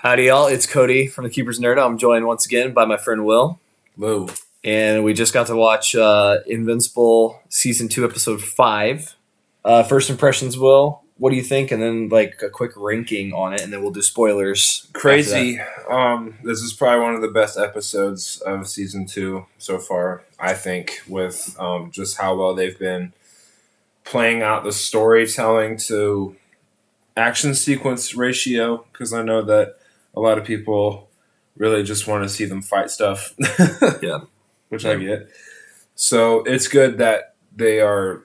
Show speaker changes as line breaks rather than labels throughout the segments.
Howdy, y'all. It's Cody from the Keeper's Nerd. I'm joined once again by my friend Will.
Hello.
And we just got to watch Invincible Season 2, Episode 5. First impressions, Will. What do you think? And then, a quick ranking on it, and then we'll do spoilers.
Crazy. This is probably one of the best episodes of Season 2 so far, I think, with just how well they've been playing out the storytelling to action sequence ratio, because I know that a lot of people really just want to see them fight stuff.
Yeah.
Which I get. So it's good that they are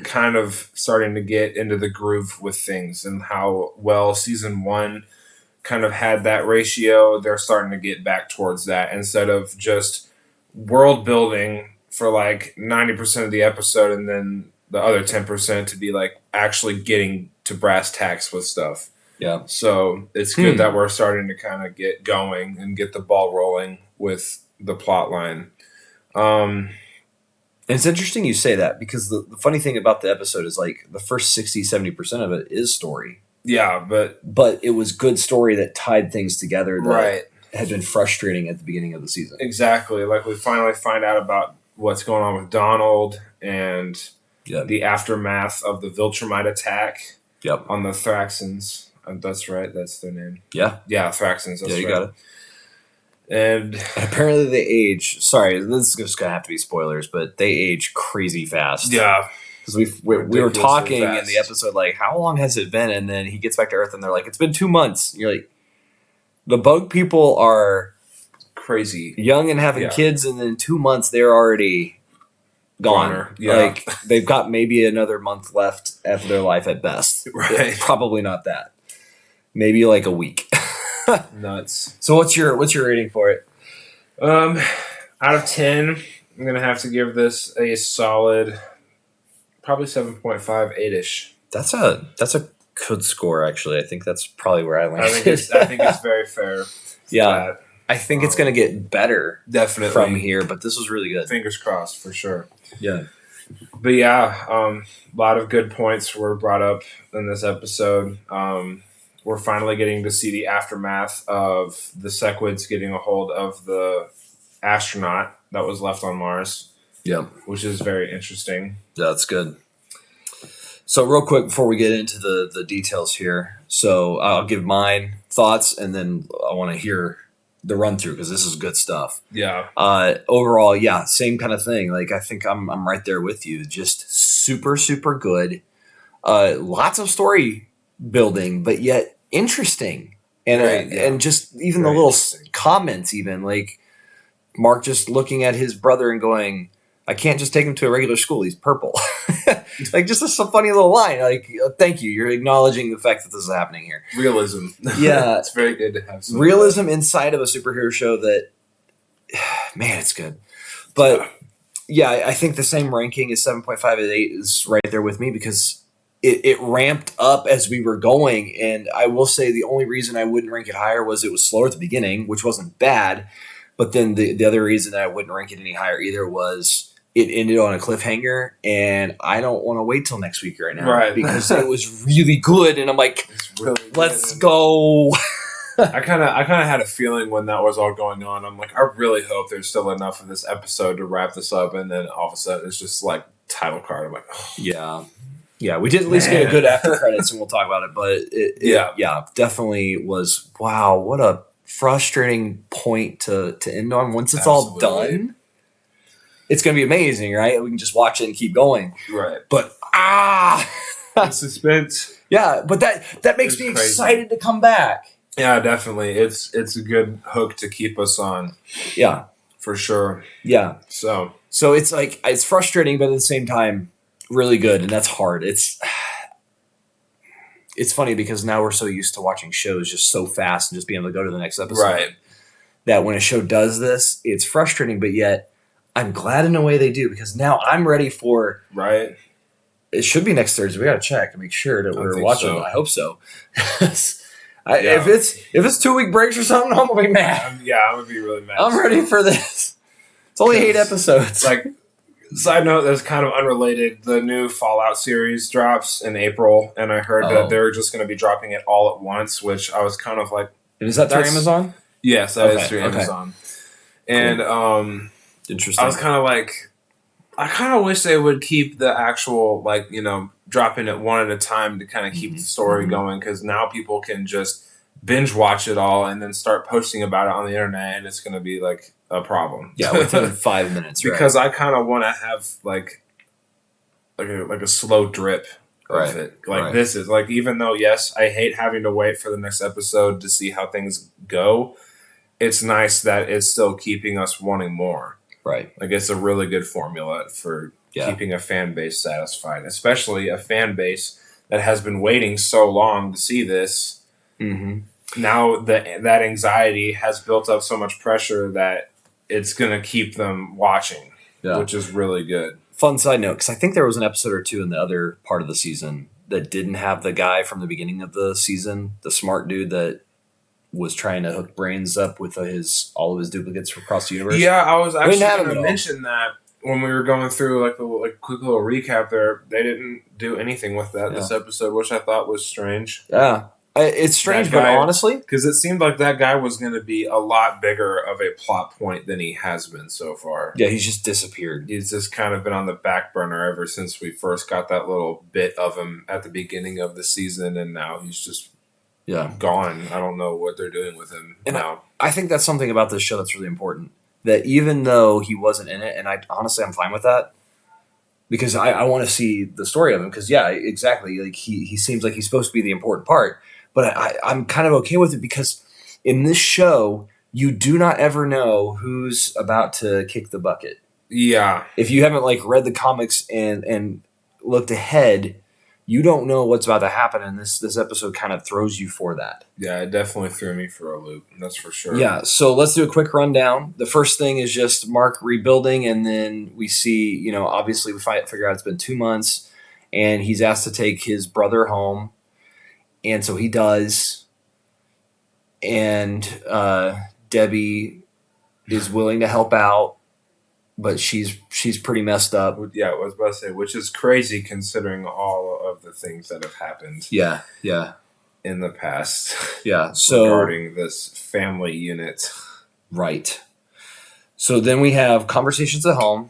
kind of starting to get into the groove with things, and how well Season 1 kind of had that ratio. They're starting to get back towards that instead of just world building for 90% of the episode and then the other 10% to be actually getting to brass tacks with stuff.
Yeah.
So it's good that we're starting to kind of get going and get the ball rolling with the plot line.
And it's interesting you say that, because the funny thing about the episode is the first 60-70% of it is story.
Yeah, but
it was good story that tied things together that had been frustrating at the beginning of the season.
Exactly. We finally find out about what's going on with Donald and the aftermath of the Viltrumite attack on the Thraxans. That's right. That's their name.
Yeah.
Yeah, Thraxans. That's
you
right.
got it.
And
apparently they age. Sorry, this is just gonna have to be spoilers, but they age crazy fast.
Yeah,
because we were talking in the episode how long has it been, and then he gets back to Earth and they're like, it's been 2 months. And you're like, the bug people are
crazy,
young and having kids, and then in 2 months they're already gone.
Yeah.
They've got maybe another month left after their life at best.
Right,
probably not that. Maybe a week.
Nuts.
So what's your rating for it?
Out of 10, I'm gonna have to give this a solid, probably 7.5, 8-ish.
That's a good score, actually. I think that's probably where I landed.
I think it's very fair.
Yeah, I think it's gonna get better
definitely
from here, but this was really good.
Fingers crossed for sure.
Yeah,
but a lot of good points were brought up in this episode. We're finally getting to see the aftermath of the Sequids getting a hold of the astronaut that was left on Mars.
Yeah.
Which is very interesting.
Yeah, that's good. So real quick before we get into the details here, so I'll give mine thoughts, and then I want to hear the run through, because this is good stuff.
Yeah.
Overall, same kind of thing. I think I'm right there with you. Just super, super good. Lots of story building, but yet interesting, and just even the little comments, even Mark just looking at his brother and going, I can't just take him to a regular school, he's purple. Just a funny little line, thank you, you're acknowledging the fact that this is happening here.
Realism.
Yeah.
It's very good to have some
realism inside of a superhero show that, man, it's good. But I think the same ranking as 7.5 at 8 is right there with me, because it ramped up as we were going, and I will say the only reason I wouldn't rank it higher was it was slower at the beginning, which wasn't bad, but then the other reason that I wouldn't rank it any higher either was it ended on a cliffhanger, and I don't want to wait till next week right now,
right?
Because it was really good, and I'm like, really let's go.
I kind of had a feeling when that was all going on. I'm like, I really hope there's still enough of this episode to wrap this up, and then all of a sudden it's just title card. I'm like, oh.
Yeah, we did at least get a good after credits, and we'll talk about it. But it definitely was. Wow, what a frustrating point to end on. Once it's all done, it's going to be amazing, right? We can just watch it and keep going,
right?
But
the suspense.
Yeah, but that makes me excited to come back.
Yeah, definitely. It's a good hook to keep us on.
Yeah,
for sure.
Yeah.
So
it's it's frustrating, but at the same time, really good, and that's hard. It's funny because now we're so used to watching shows just so fast and just being able to go to the next episode.
Right.
That when a show does this, it's frustrating, but yet I'm glad in a way they do, because now I'm ready for.
Right.
It should be next Thursday. We got to check to make sure that we're watching.
So.
I hope so. If it's 2 week breaks or something, I'm gonna be mad.
I'm gonna be really mad.
I'm ready for this. It's only 8 episodes.
Side note that's kind of unrelated. The new Fallout series drops in April, and I heard that they're just going to be dropping it all at once, which I was kind of like,
And is that through Amazon?
Yes, that is through Amazon. And
interesting.
I was kind of like, I kind of wish they would keep the actual, like, dropping it one at a time to kind of keep the story going, because now people can just binge watch it all and then start posting about it on the internet, and it's going to be like a problem.
Yeah, within 5 minutes.
Because I kind of want to have like a slow drip of it. Like this is like, even though yes, I hate having to wait for the next episode to see how things go, it's nice that it's still keeping us wanting more.
Right.
Like it's a really good formula for keeping a fan base satisfied, especially a fan base that has been waiting so long to see this. Mm-hmm. Now that anxiety has built up so much pressure that it's going to keep them watching, which is really good.
Fun side note, because I think there was an episode or two in the other part of the season that didn't have the guy from the beginning of the season, the smart dude that was trying to hook Brains up with all of his duplicates across the universe.
Yeah, I was actually going to mention that when we were going through like the quick little recap there. They didn't do anything with that this episode, which I thought was strange.
Yeah. It's strange, but honestly...
Because it seemed like that guy was going to be a lot bigger of a plot point than he has been so far.
Yeah, he's just disappeared.
He's just kind of been on the back burner ever since we first got that little bit of him at the beginning of the season, and now he's just gone. I don't know what they're doing with him now.
I think that's something about this show that's really important. That even though he wasn't in it, and I'm fine with that, because I want to see the story of him, because exactly, like he seems like he's supposed to be the important part. But I'm kind of okay with it, because in this show, you do not ever know who's about to kick the bucket.
Yeah.
If you haven't read the comics and looked ahead, you don't know what's about to happen, and this episode kind of throws you for that.
Yeah, it definitely threw me for a loop. That's for sure.
Yeah, so let's do a quick rundown. The first thing is just Mark rebuilding, and then we see, obviously we figure out it's been 2 months, and he's asked to take his brother home. And so he does, and Debbie is willing to help out, but she's pretty messed up.
Yeah, I was about to say, which is crazy considering all of the things that have happened.
Yeah.
In the past.
Yeah. So
regarding this family unit.
Right. So then we have conversations at home,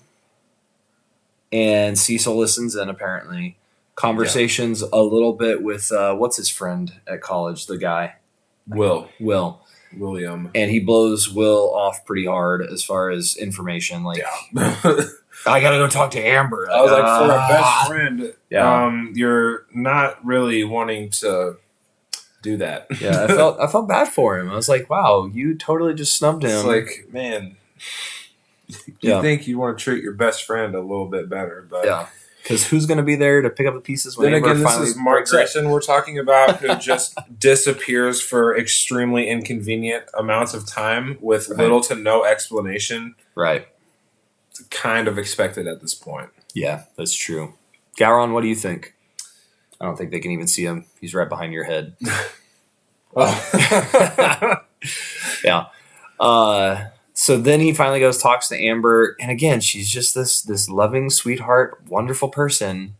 and Cecil listens in apparently. Conversations a little bit with what's his friend at college, the guy
William,
and he blows Will off pretty hard as far as information. I gotta go talk to Amber.
I was for a best friend, you're not really wanting to do that.
Yeah, I felt bad for him. I was like, wow, you totally just snubbed him.
It's like, man, you think you want to treat your best friend a little bit better, but
because who's going to be there to pick up the pieces when Amber
this
finally
is Mark Grayson we're talking about, who just disappears for extremely inconvenient amounts of time with little to no explanation.
Right.
It's kind of expected at this point.
Yeah, that's true. Gowron, what do you think? I don't think they can even see him. He's right behind your head. Yeah. So then he finally goes, talks to Amber, and again, she's just this loving, sweetheart, wonderful person.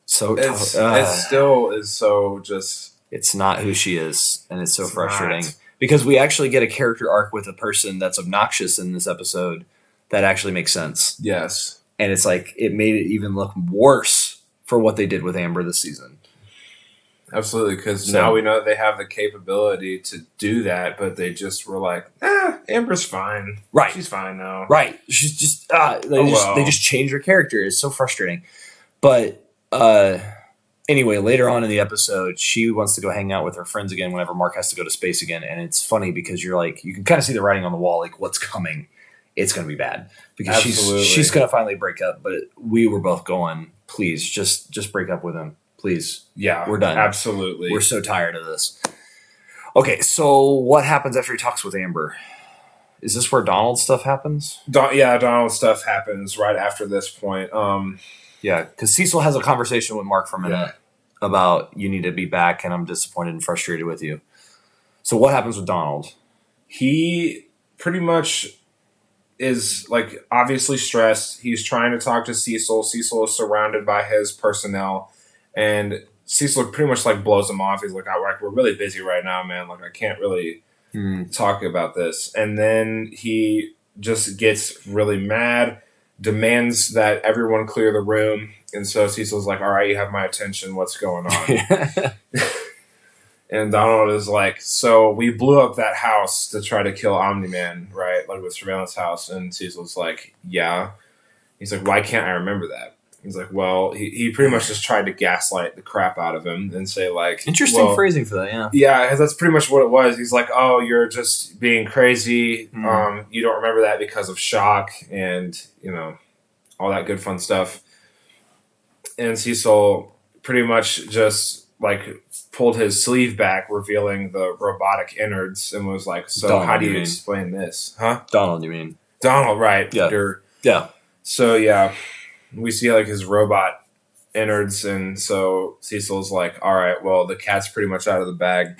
So
it still is so just...
It's not who she is, and it's so frustrating. Because we actually get a character arc with a person that's obnoxious in this episode that actually makes sense.
Yes.
And it's like, it made it even look worse for what they did with Amber this season.
Absolutely, because now we know that they have the capability to do that, but they just were like, Amber's fine.
Right.
She's fine now.
Right. She's just, they just changed her character. It's so frustrating. But anyway, later on in the episode, she wants to go hang out with her friends again whenever Mark has to go to space again. And it's funny because you're like, you can kind of see the writing on the wall, like what's coming. It's going to be bad because she's going to finally break up. But we were both going, please, just break up with him. Please.
Yeah.
We're done.
Absolutely.
We're so tired of this. Okay, so what happens after he talks with Amber? Is this where Donald stuff happens?
Donald stuff happens right after this point.
Yeah, because Cecil has a conversation with Mark for a minute about you need to be back and I'm disappointed and frustrated with you. So what happens with Donald?
He pretty much is like obviously stressed. He's trying to talk to Cecil. Cecil is surrounded by his personnel. And Cecil pretty much like blows him off. He's like, we're really busy right now, man. Like I can't really talk about this. And then he just gets really mad, demands that everyone clear the room. And so Cecil's like, all right, you have my attention. What's going on? And Donald is like, so we blew up that house to try to kill Omni-Man, right? Like with surveillance house. And Cecil's like, yeah. He's like, why can't I remember that? He's like, well, he pretty much just tried to gaslight the crap out of him and say like...
Interesting phrasing for that, yeah.
Yeah, because that's pretty much what it was. He's like, oh, you're just being crazy. You don't remember that because of shock and, all that good fun stuff. And Cecil pretty much just like pulled his sleeve back, revealing the robotic innards and was like, so
Donald,
how do you explain this? Huh?
Donald, you mean?
Donald, right.
Yeah. Yeah.
So, yeah. We see like his robot innards, and so Cecil's like, all right, well, the cat's pretty much out of the bag.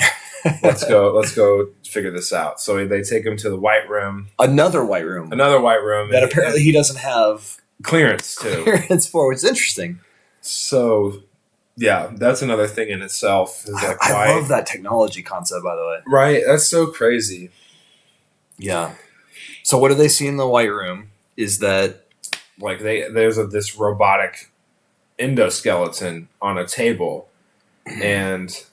Let's go figure this out. So they take him to the White Room.
Another White Room.
That
apparently he doesn't have
clearance
for, which is interesting.
So, yeah, that's another thing in itself. Is like,
I love that technology concept, by the way.
Right? That's so crazy.
Yeah. So what do they see in the White Room is that
like there's this robotic endoskeleton on a table, and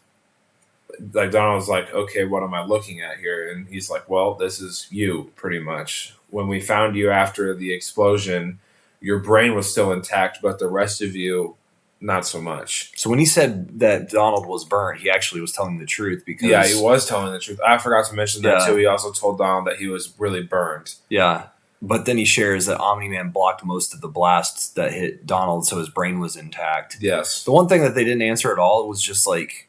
like Donald's like, okay, what am I looking at here? And he's like, well, this is you, pretty much. When we found you after the explosion, your brain was still intact, but the rest of you, not so much.
So when he said that Donald was burned, he actually was telling the truth because...
Yeah, he was telling the truth. I forgot to mention that too. He also told Donald that he was really burned.
Yeah. But then he shares that Omni-Man blocked most of the blasts that hit Donald, so his brain was intact.
Yes.
The one thing that they didn't answer at all was just like,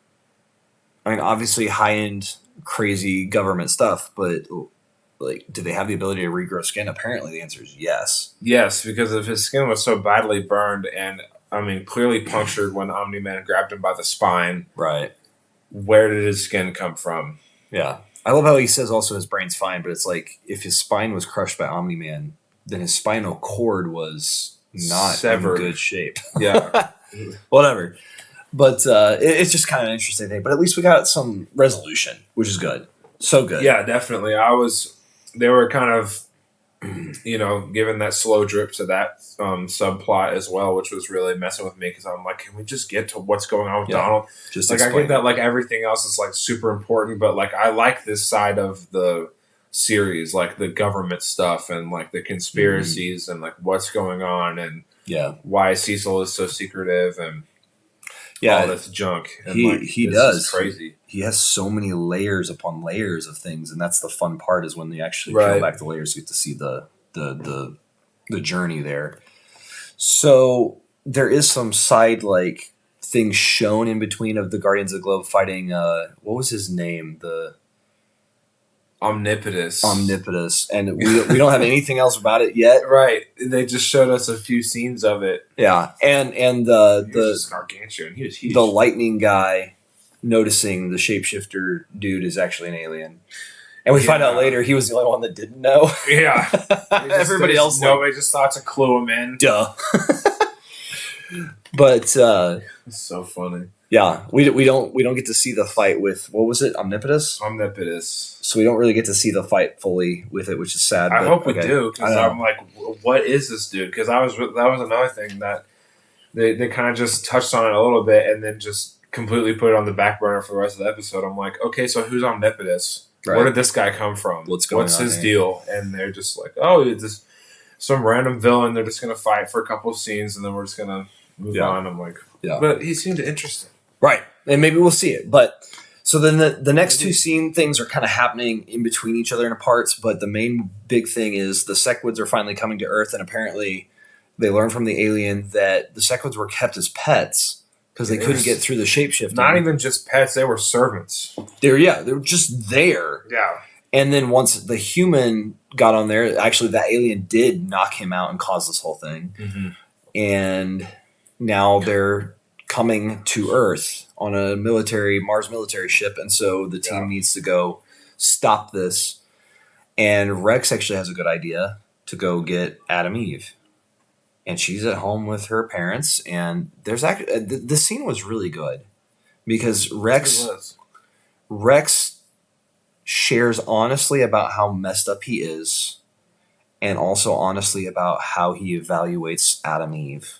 I mean, obviously high-end, crazy government stuff, but like, do they have the ability to regrow skin? Apparently the answer is yes.
Yes, because if his skin was so badly burned and, I mean, clearly punctured when Omni-Man grabbed him by the spine.
Right.
Where did his skin come from?
Yeah. I love how he says also his brain's fine, but it's like if his spine was crushed by Omni-Man, then his spinal cord was not severed. In good shape.
Yeah.
Whatever. But it's just kind of an interesting thing. But at least we got some resolution, which is good. So good.
Yeah, definitely. They were kind of, given that slow drip to that subplot as well, which was really messing with me because I'm like, can we just get to what's going on with Donald?
Just
like, I get that like everything else is like super important, but like I like this side of the series, like the government stuff and like the conspiracies and like what's going on and why Cecil is so secretive and all this junk. And
he does.
Is crazy.
He has so many layers upon layers of things, and that's the fun part is when they actually peel back the layers, you get to see the journey there. So there is some side like things shown in between of the Guardians of the Globe fighting. What was his name? The Omnipotus, and we don't have anything else about it yet.
Right. They just showed us a few scenes of it.
Yeah, and
the gargantuan. He was huge.
The lightning guy noticing the shapeshifter dude is actually an alien. And we find out later he was the only one that didn't know.
Yeah.
Everybody else
nobody just thought to clue him in.
Duh. But
it's so funny.
Yeah, we don't get to see the fight with, what was it, Omnipotus? So we don't really get to see the fight fully with it, which is sad.
I hope we do, because I'm like, what is this dude? Because that was another thing that they kind of just touched on it a little bit and then just completely put it on the back burner for the rest of the episode. I'm like, okay, so who's Omnipotus? Right. Where did this guy come from? What's his deal? And they're just like, oh, it's just some random villain. They're just going to fight for a couple of scenes and then we're just going to move on. I'm like, but he seemed interesting.
Right. And maybe we'll see it. But so then the next two scene things are kind of happening in between each other in parts. But the main big thing is the Secwoods are finally coming to Earth. And apparently they learned from the alien that the Secwoods were kept as pets because they couldn't get through the shapeshifting.
Not even just pets. They were servants.
They were just there.
Yeah.
And then once the human got on there, actually that alien did knock him out and cause this whole thing. Mm-hmm. And now they're coming to Earth on a Mars military ship. And so the team needs to go stop this. And Rex actually has a good idea to go get Adam Eve. And she's at home with her parents. And there's actually, the scene was really good. because
It was.
Rex shares honestly about how messed up he is, and also honestly about how he evaluates Adam Eve.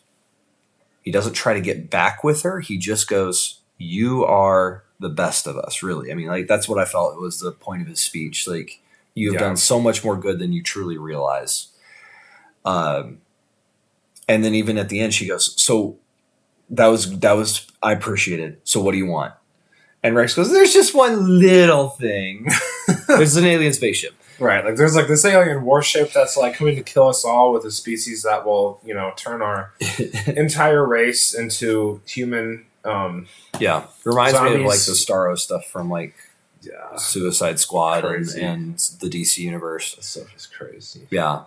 He doesn't try to get back with her. He just goes, "You are the best of us." Really, I mean, like that's what I felt was the point of his speech. Like you have done so much more good than you truly realize. And then even at the end, she goes, "So that was I appreciate it. So what do you want?" And Rex goes, "There's just one little thing. There's an alien spaceship."
Right, like there's like this alien warship that's like coming to kill us all with a species that will, turn our entire race into human.
Yeah, reminds me of like
Zombies.
the Starro stuff from like Suicide Squad and the DC universe.
That stuff is crazy.
Yeah,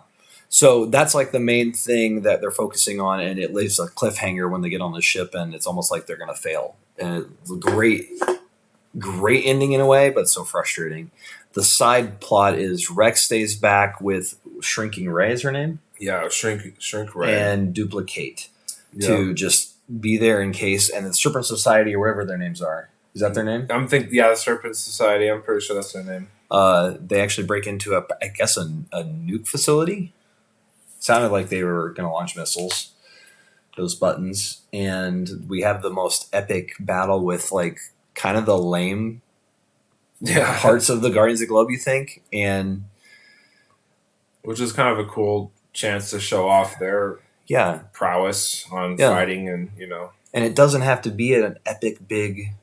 so that's like the main thing that they're focusing on, and it leaves a cliffhanger when they get on the ship, and it's almost like they're gonna fail. And it's a great ending in a way, but so frustrating. The side plot is Rex stays back with Shrinking Ray, is her name?
Yeah, shrink Ray.
And Duplicate to just be there in case. And the Serpent Society or whatever their names are. Is that their name?
The Serpent Society. I'm pretty sure that's their name.
They actually break into a nuke facility. Sounded like they were going to launch missiles. Those buttons. And we have the most epic battle with like kind of the lame parts of the Guardians of the Globe, you think, and
which is kind of a cool chance to show off their prowess on fighting, and
and it doesn't have to be an epic big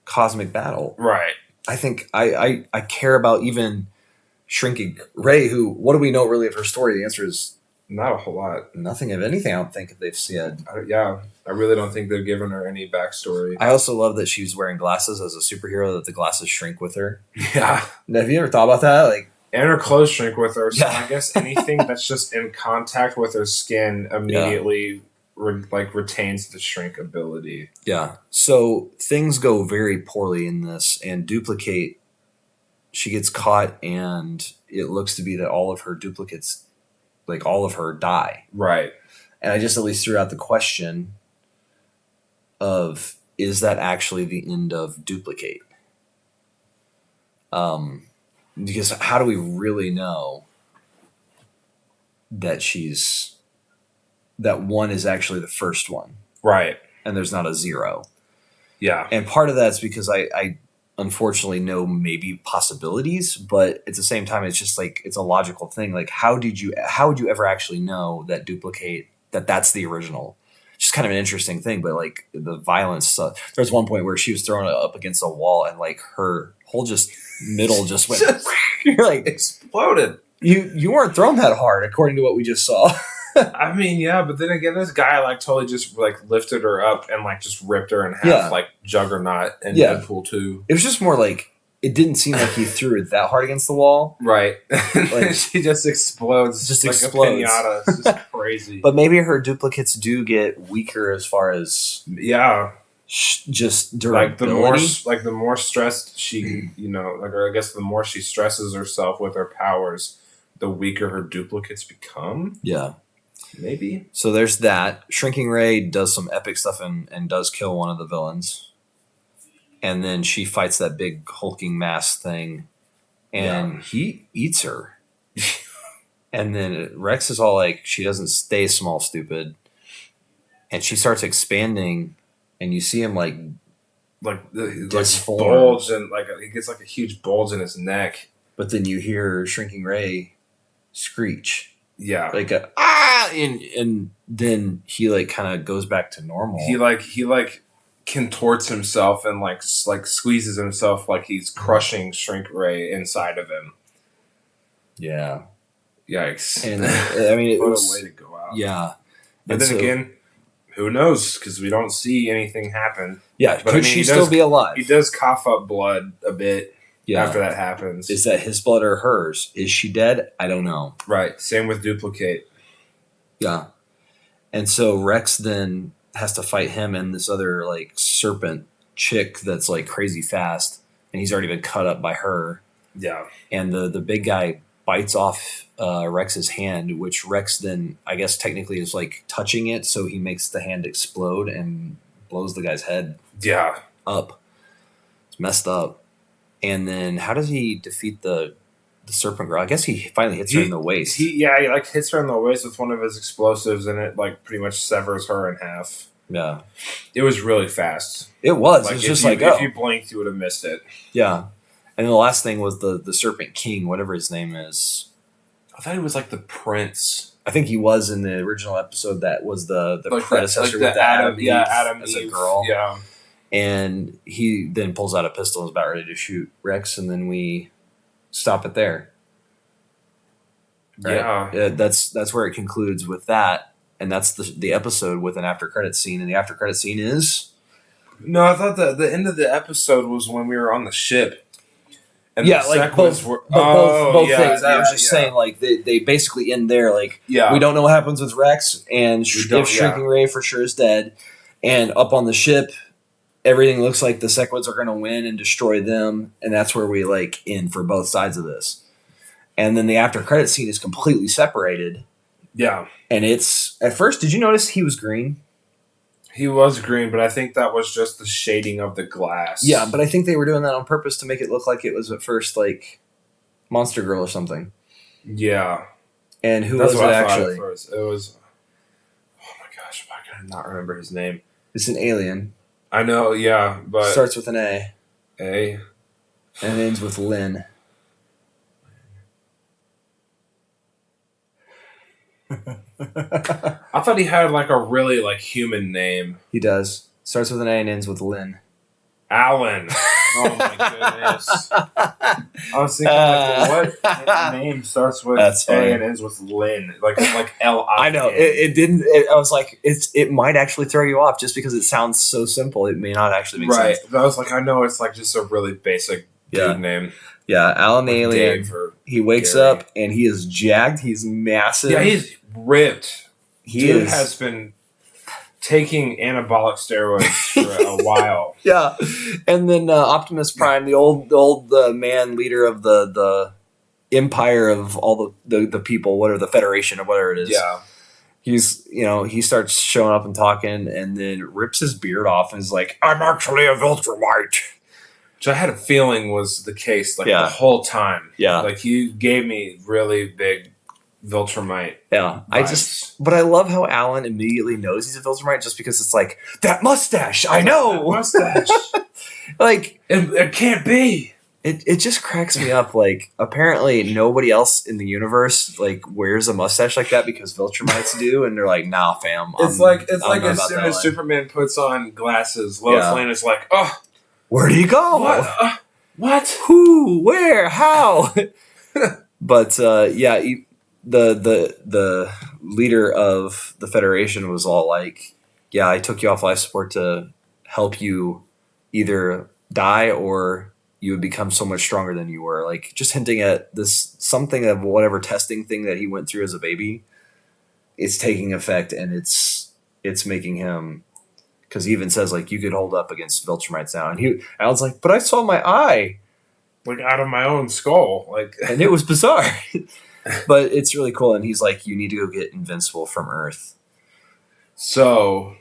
cosmic battle,
right?
I think I care about even Shrinking Ray, who, what do we know really of her story? The answer is
not a whole lot.
Nothing of anything, I don't think they've said.
I really don't think they've given her any backstory.
I also love that she's wearing glasses as a superhero, that the glasses shrink with her.
Yeah.
Have you ever thought about that? Like,
and her clothes shrink with her, so I guess anything that's just in contact with her skin immediately retains the shrink ability. Yeah.
So things go very poorly in this, and Duplicate, she gets caught, and it looks to be that all of her duplicates, like all of her, die.
Right.
And I just at least threw out the question of, is that actually the end of Duplicate? Because how do we really know that that one is actually the first one?
Right.
And there's not a zero.
Yeah.
And part of that's because I unfortunately know maybe possibilities, but at the same time, it's just like, it's a logical thing. Like, how would you ever actually know that Duplicate, that's the original? Just kind of an interesting thing, but like the violence. There's one point where she was thrown up against a wall, and like her whole middle just went. You're like,
exploded.
You weren't thrown that hard, according to what we just saw.
I mean, yeah, but then again, this guy like totally just like lifted her up and like just ripped her in half, like Juggernaut and Deadpool 2.
It was just more like, it didn't seem like he threw it that hard against the wall.
Right. Like, she just explodes.
Just
like
explodes.
A pinata. It's just crazy.
But maybe her duplicates do get weaker as far as just durability.
Like the more stressed she, or I guess the more she stresses herself with her powers, the weaker her duplicates become.
Yeah.
Maybe.
So there's that. Shrinking Ray does some epic stuff and does kill one of the villains. And then she fights that big hulking mass thing, and he eats her. And then Rex is all like, she doesn't stay small, stupid. And she starts expanding, and you see him like
bulge, and like he gets like a huge bulge in his neck.
But then you hear Shrinking Ray screech.
Yeah.
Like and then he like kind of goes back to normal.
He contorts himself and like squeezes himself like he's crushing Shrink Ray inside of him.
Yeah.
Yikes.
And I mean,
what a way to go out.
Yeah.
But then again, who knows? Because we don't see anything happen.
Yeah. But could she still be alive?
He does cough up blood a bit. Yeah. After that happens.
Is that his blood or hers? Is she dead? I don't know.
Right. Same with Duplicate.
Yeah. And so Rex then has to fight him and this other like serpent chick that's like crazy fast, and he's already been cut up by her.
Yeah.
And the big guy bites off Rex's hand, which Rex then, I guess technically is like touching it, so he makes the hand explode and blows the guy's head.
Yeah.
up. It's messed up. And then how does he defeat the serpent girl? I guess he finally hits her in the waist.
He like hits her in the waist with one of his explosives, and it like pretty much severs her in half.
Yeah,
it was really fast.
It was.
Like,
it was just
if you blinked, you would have missed it.
Yeah, and the last thing was the Serpent King, whatever his name is.
I thought he was like the prince.
I think he was in the original episode. That was the
like
predecessor
with the Adam Eve
as
Eve.
a girl.
Yeah,
and he then pulls out a pistol and is about ready to shoot Rex, and then we stop it there. Right? Yeah, that's where it concludes with that, and that's the episode with an after credit scene. And the after credit scene is
no, I thought the end of the episode was when we were on the ship.
And yeah, like both things. I was just saying, like they basically end there. Like, we don't know what happens with Rex, and if Shrinking Ray for sure is dead, and up on the ship, everything looks like the Sequids are going to win and destroy them, and that's where we like end for both sides of this. And then the after credit scene is completely separated.
Yeah,
and it's at first. Did you notice he was green?
He was green, but I think that was just the shading of the glass.
Yeah, but I think they were doing that on purpose to make it look like it was at first like Monster Girl or something.
Yeah.
And who was it actually?
It was. Oh my gosh, why can I not remember his name?
It's an alien.
I know, yeah, but
starts with an A.
A.
And ends with Lynn.
I thought he had like a really like human name.
He does. Starts with an A and ends with Lynn.
Alan. Oh my goodness. I was thinking like, what name starts with A and ends with Lynn? Like L-I-N.
I know. It didn't. I was like, it might actually throw you off just because it sounds so simple. It may not actually make sense.
Right. But I was like, I know it's like just a really basic dude name.
Yeah, Alan the alien. He wakes up and he is jacked. He's massive.
Yeah, he's ripped. Dude has been taking anabolic steroids for a while.
Yeah, and then Optimus Prime, the old man leader of the empire of all the people, whatever the Federation or whatever it is.
Yeah,
he starts showing up and talking, and then rips his beard off and is like, "I'm actually a Viltrumite."
Which I had a feeling was the case the whole time.
Yeah.
Like you gave me really big Viltrumite.
Yeah.
Vibes.
But I love how Alan immediately knows he's a Viltrumite just because it's like, that mustache, I know.
That mustache.
Like
it can't be.
It just cracks me up. Like apparently nobody else in the universe like wears a mustache like that because Viltrumites do, and they're like, nah, fam.
It's like as soon as Superman puts on glasses, Lois Lane is like, oh,
where'd he go?
What?
Who? Where? How? But the leader of the Federation was all like, "Yeah, I took you off life support to help you either die or you would become so much stronger than you were." Like just hinting at this something of whatever testing thing that he went through as a baby. It's taking effect, and it's making him. Because he even says, like, you could hold up against Viltrumites now. And Alan's like, but I saw my eye.
Like, out of my own skull.
And it was bizarre. But it's really cool. And he's like, you need to go get Invincible from Earth.
So,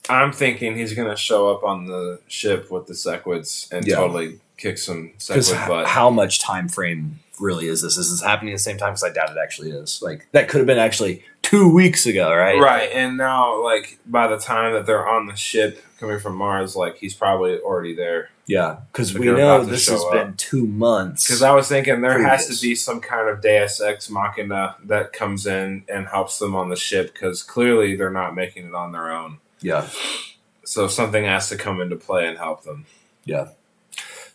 I'm thinking he's going to show up on the ship with the Sequids and totally kick some Sequid butt.
How much time frame really is this? Is this happening at the same time? Because I doubt it actually is. Like, that could have been actually 2 weeks ago, right?
Right, and now, like, by the time that they're on the ship coming from Mars, like, he's probably already there.
Yeah, because we know this has been 2 months.
Because I was thinking there has to be some kind of Deus Ex Machina that comes in and helps them on the ship, because clearly they're not making it on their own.
Yeah.
So something has to come into play and help them.
Yeah.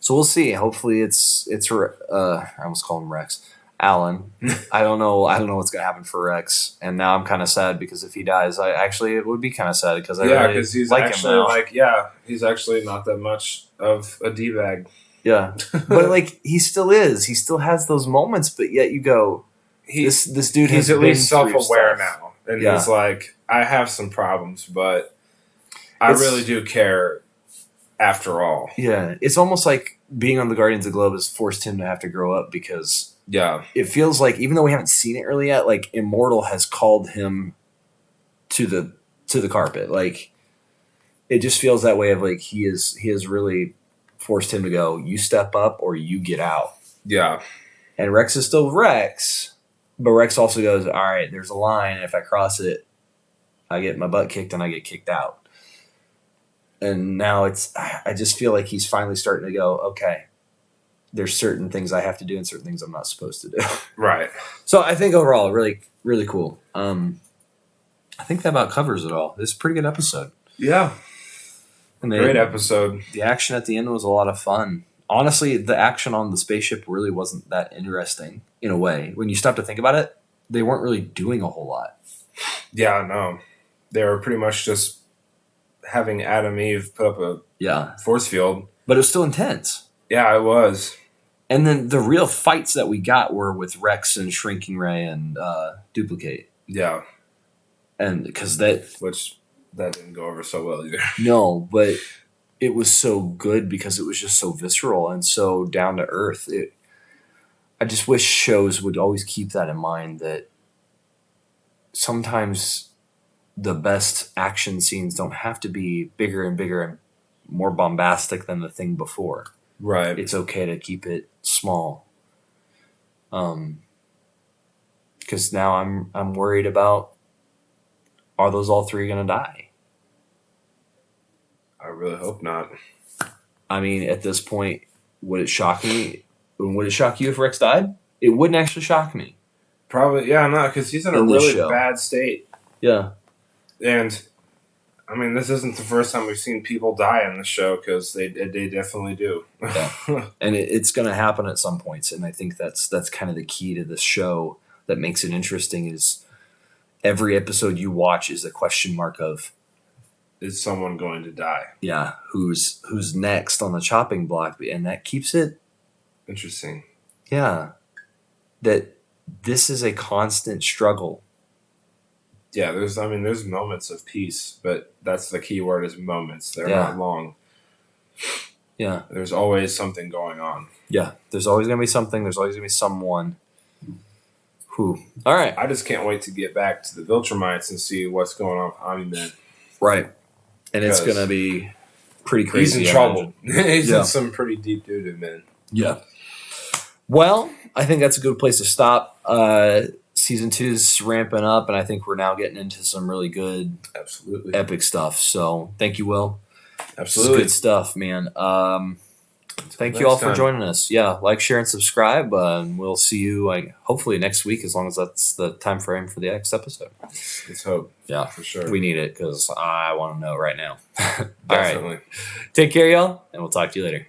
So we'll see. Hopefully it's I almost called him Rex. Alan. I don't know what's gonna happen for Rex, and now I'm kind of sad because if he dies, it would be kind of sad because
because he's like actually he's actually not that much of a d-bag.
Yeah, but like he still is. He still has those moments, but yet you go, this dude
he's
has
at least
been
self-aware now, and he's like, I have some problems, but I really do care. After all,
yeah, it's almost like being on the Guardians of the Globe has forced him to have to grow up because it feels like even though we haven't seen it really yet, like Immortal has called him to the carpet. Like it just feels that way of like he has really forced him to go, you step up or you get out.
Yeah.
And Rex is still Rex, but Rex also goes, all right, there's a line. And if I cross it, I get my butt kicked and I get kicked out. And now I just feel like he's finally starting to go, okay, there's certain things I have to do and certain things I'm not supposed to do.
Right.
So I think overall, really, really cool. I think that about covers it all. This is a pretty good episode.
Yeah.
And
Great episode.
The action at the end was a lot of fun. Honestly, the action on the spaceship really wasn't that interesting in a way. When you stop to think about it, they weren't really doing a whole lot.
Yeah, no. They were pretty much just having Adam and Eve put up a force field.
But it was still intense.
Yeah, it was.
And then the real fights that we got were with Rex and Shrinking Ray and Duplicate.
Yeah.
And because
which that didn't go over so well either.
No, but it was so good because it was just so visceral and so down to earth. I just wish shows would always keep that in mind, that sometimes the best action scenes don't have to be bigger and bigger and more bombastic than the thing before.
Right.
It's okay to keep it small. Because now I'm worried about, are those all three going to die?
I really hope not.
I mean, at this point, would it shock me? Would it shock you if Rex died? It wouldn't actually shock me.
Probably, yeah, no, because he's in a really bad state.
Yeah.
And, I mean, this isn't the first time we've seen people die on the show, because they definitely do.
Yeah. And it's going to happen at some points, and I think that's kind of the key to this show that makes it interesting, is every episode you watch is a question mark of,
is someone going to die?
Yeah, who's next on the chopping block, and that keeps it
interesting.
Yeah, that this is a constant struggle.
Yeah, there's moments of peace, but that's the key word, is moments. They're not long.
Yeah,
there's always something going on.
Yeah, there's always going to be something. There's always going to be someone. Who? All right.
I just can't wait to get back to the Viltrumites and see what's going on with Omni-Man.
Right. And it's going to be pretty crazy.
He's in trouble. He's in some pretty deep doo-doo, man.
Yeah. Well, I think that's a good place to stop. Season 2 is ramping up, and I think we're now getting into some really good, epic stuff. So thank you, Will.
Absolutely.
Good stuff, man. Thank you all for joining us. Yeah, like, share, and subscribe. And we'll see you hopefully next week, as long as that's the time frame for the next episode.
Let's hope.
Yeah,
for sure.
We need it, because I want to know right now.
Definitely.
All right. Take care, y'all, and we'll talk to you later.